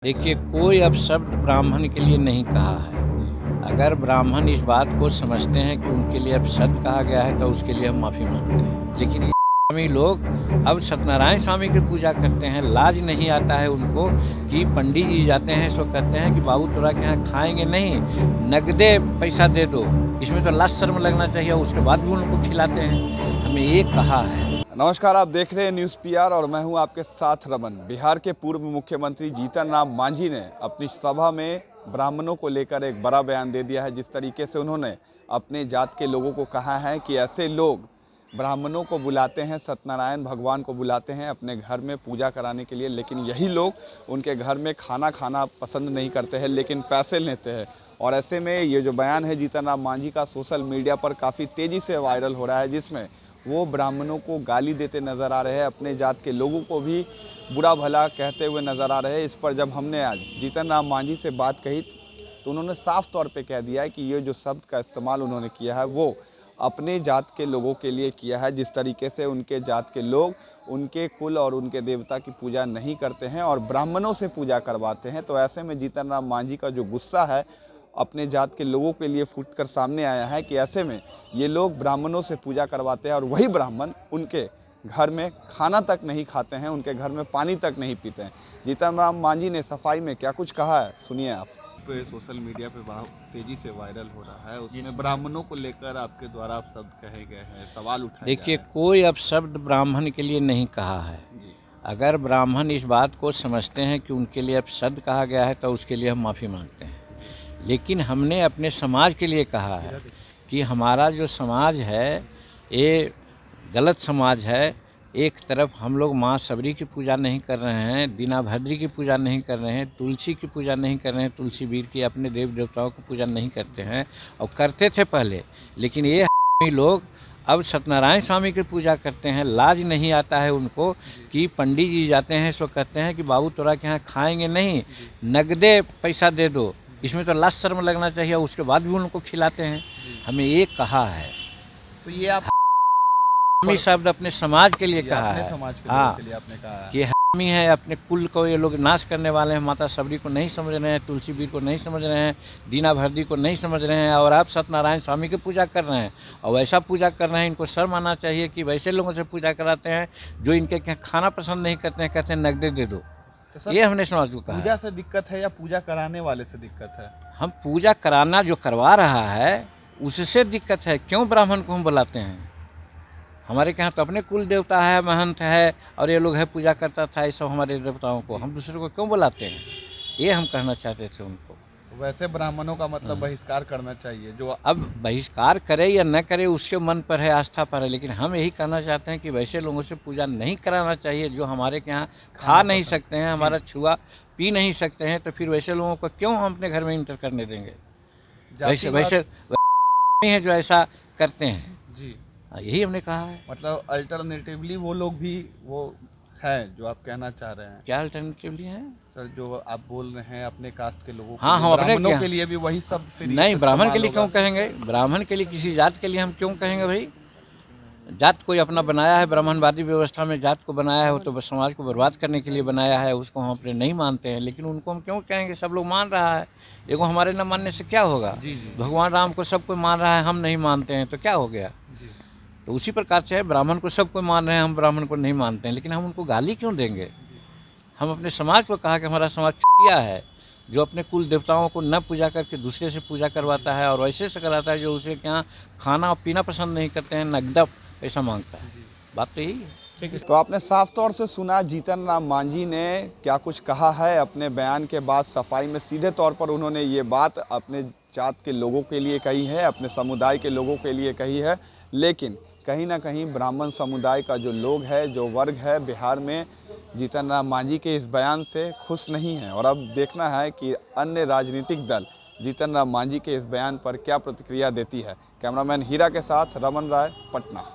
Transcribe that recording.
देखिए, कोई अब शब्द ब्राह्मण के लिए नहीं कहा है। अगर ब्राह्मण इस बात को समझते हैं कि उनके लिए अब शब्द कहा गया है तो उसके लिए हम माफ़ी मांगते हैं। लेकिन ये स्वामी लोग अब सत्यनारायण स्वामी की पूजा करते हैं, लाज नहीं आता है उनको कि पंडित जी जाते हैं सो कहते हैं कि बाबू तोरा के यहाँ खाएंगे नहीं, नगदे पैसा दे दो। इसमें तो लाज शर्म लगना चाहिए, उसके बाद भी उनको खिलाते हैं। हमें ये कहा है। नमस्कार, आप देख रहे हैं न्यूज़ पीआर और मैं हूं आपके साथ रमन। बिहार के पूर्व मुख्यमंत्री जीतन राम मांझी ने अपनी सभा में ब्राह्मणों को लेकर एक बड़ा बयान दे दिया है। जिस तरीके से उन्होंने अपने जात के लोगों को कहा है कि ऐसे लोग ब्राह्मणों को बुलाते हैं, सत्यनारायण भगवान को बुलाते हैं अपने घर में पूजा कराने के लिए, लेकिन यही लोग उनके घर में खाना खाना पसंद नहीं करते हैं, लेकिन पैसे लेते हैं। और ऐसे में ये जो बयान है जीतन राम मांझी का सोशल मीडिया पर काफ़ी तेज़ी से वायरल हो रहा है, जिसमें वो ब्राह्मणों को गाली देते नज़र आ रहे हैं, अपने जात के लोगों को भी बुरा भला कहते हुए नज़र आ रहे हैं। इस पर जब हमने आज जीतन राम मांझी से बात कही तो उन्होंने साफ तौर पे कह दिया है कि ये जो शब्द का इस्तेमाल उन्होंने किया है वो अपने जात के लोगों के लिए किया है। जिस तरीके से उनके जात के लोग उनके कुल और उनके देवता की पूजा नहीं करते हैं और ब्राह्मणों से पूजा करवाते हैं, तो ऐसे में जीतन राम मांझी का जो गुस्सा है अपने जात के लोगों के लिए फूटकर सामने आया है कि ऐसे में ये लोग ब्राह्मणों से पूजा करवाते हैं और वही ब्राह्मण उनके घर में खाना तक नहीं खाते हैं, उनके घर में पानी तक नहीं पीते हैं। जीतन राम मांझी ने सफाई में क्या कुछ कहा है, सुनिए आप। सोशल मीडिया पे बहुत तेजी से वायरल हो रहा है, उसमें ब्राह्मणों को लेकर आपके द्वारा आप शब्द कहे गए हैं, सवाल उठाए देखिए, गए हैं। कोई अब शब्द ब्राह्मण के लिए नहीं कहा है। जी। अगर ब्राह्मण इस बात को समझते हैं कि उनके लिए अब शब्द कहा गया है तो उसके लिए हम माफ़ी मांगते हैं। लेकिन हमने अपने समाज के लिए कहा है कि हमारा जो समाज है ये गलत समाज है। एक तरफ हम लोग माँ सबरी की पूजा नहीं कर रहे हैं, दीना भद्री की पूजा नहीं कर रहे हैं, तुलसी की पूजा नहीं कर रहे हैं, तुलसी वीर की अपने देव देवताओं की पूजा नहीं करते हैं और करते थे पहले। लेकिन ये लोग अब सत्यनारायण स्वामी की पूजा करते हैं, लाज नहीं आता है उनको कि पंडित जी जाते हैं सो कहते हैं कि बाबू तोरा के यहाँ खाएंगे नहीं, नगदे पैसा दे दो। इसमें तो लाज शर्म लगना चाहिए, उसके बाद भी उनको खिलाते हैं। हमें ये कहा है। तो ये आप हमी शब्द अपने समाज के लिए कहा अपने है। समाज के हाँ, लोगों के लिए आपने कहा है। कि हमी है, अपने कुल को ये लोग नाश करने वाले हैं। माता सबरी को नहीं समझ रहे हैं, तुलसी वीर को नहीं समझ रहे हैं, दीना भरदी को नहीं समझ रहे हैं और आप सत्यनारायण स्वामी की पूजा कर रहे हैं और वैसा पूजा कर रहे हैं। इनको शर्म आना चाहिए कि वैसे लोगों से पूजा कराते हैं जो इनके यहाँ खाना पसंद नहीं करते हैं, कहते हैं नगदे दे दो। तो ये हमने समाज को कहा पूजा है। से दिक्कत है या पूजा कराने वाले से दिक्कत है? हम पूजा कराना जो करवा रहा है उससे दिक्कत है। क्यों ब्राह्मण को हम बुलाते हैं? हमारे यहाँ तो अपने कुल देवता है, महंत है और ये लोग है पूजा करता था, ये सब हमारे देवताओं को हम दूसरे को क्यों बुलाते हैं? ये हम कहना चाहते थे उनको। वैसे ब्राह्मणों का मतलब बहिष्कार करना चाहिए। जो अब बहिष्कार करे या न करे उसके मन पर है, आस्था पर है, लेकिन हम यही कहना चाहते हैं कि वैसे लोगों से पूजा नहीं कराना चाहिए जो हमारे यहाँ खा नहीं सकते हैं, हमारा छुआ पी नहीं सकते हैं। तो फिर वैसे लोगों को क्यों हम अपने घर में इंटर करने देंगे? वैसे वैसे है जो ऐसा करते हैं। जी, यही हमने कहा है। मतलब अल्टरनेटिवली वो लोग भी वो हैं जो आप कहना चाह रहे हैं। क्या अल्टरनेटिवली है सर, जो आप बोल रहे हैं अपने कास्ट के लोगों हाँ, के हम लिए, अपने ब्राह्मणों के लिए भी वही सब नहीं, ब्राह्मण के लिए क्यों कहेंगे? ब्राह्मण के लिए किसी जात के लिए हम क्यों कहेंगे भाई? जात कोई अपना बनाया है, ब्राह्मणवादी व्यवस्था में जात को बनाया है, वो तो समाज को बर्बाद करने के लिए बनाया है, उसको हम अपने नहीं मानते हैं। लेकिन उनको हम क्यों कहेंगे? सब लोग मान रहा है, देखो हमारे न मानने से क्या होगा? जी जी। भगवान राम को सब कोई मान रहा है, हम नहीं मानते हैं तो क्या हो गया? जी। तो उसी प्रकार से है, ब्राह्मण को सब कोई मान रहे हैं, हम ब्राह्मण को नहीं मानते हैं, लेकिन हम उनको गाली क्यों देंगे? हम अपने समाज को कहा कि हमारा समाज चुटिया है जो अपने कुल देवताओं को न पूजा करके दूसरे से पूजा करवाता है और वैसे से कराता है जो उसे क्या खाना और पीना पसंद नहीं करते हैं, नगदा पैसा मांगता है। बात तो यही है। तो आपने साफ तौर से सुना जीतन राम मांझी ने क्या कुछ कहा है अपने बयान के बाद। सफाई में सीधे तौर पर उन्होंने ये बात अपने जात के लोगों के लिए कही है, अपने समुदाय के लोगों के लिए कही है, लेकिन कहीं ना कहीं ब्राह्मण समुदाय का जो लोग है, जो वर्ग है बिहार में, जीतन राम मांझी के इस बयान से खुश नहीं है। और अब देखना है कि अन्य राजनीतिक दल जीतन राम मांझी के इस बयान पर क्या प्रतिक्रिया देती है। कैमरामैन हीरा के साथ रमन राय, पटना।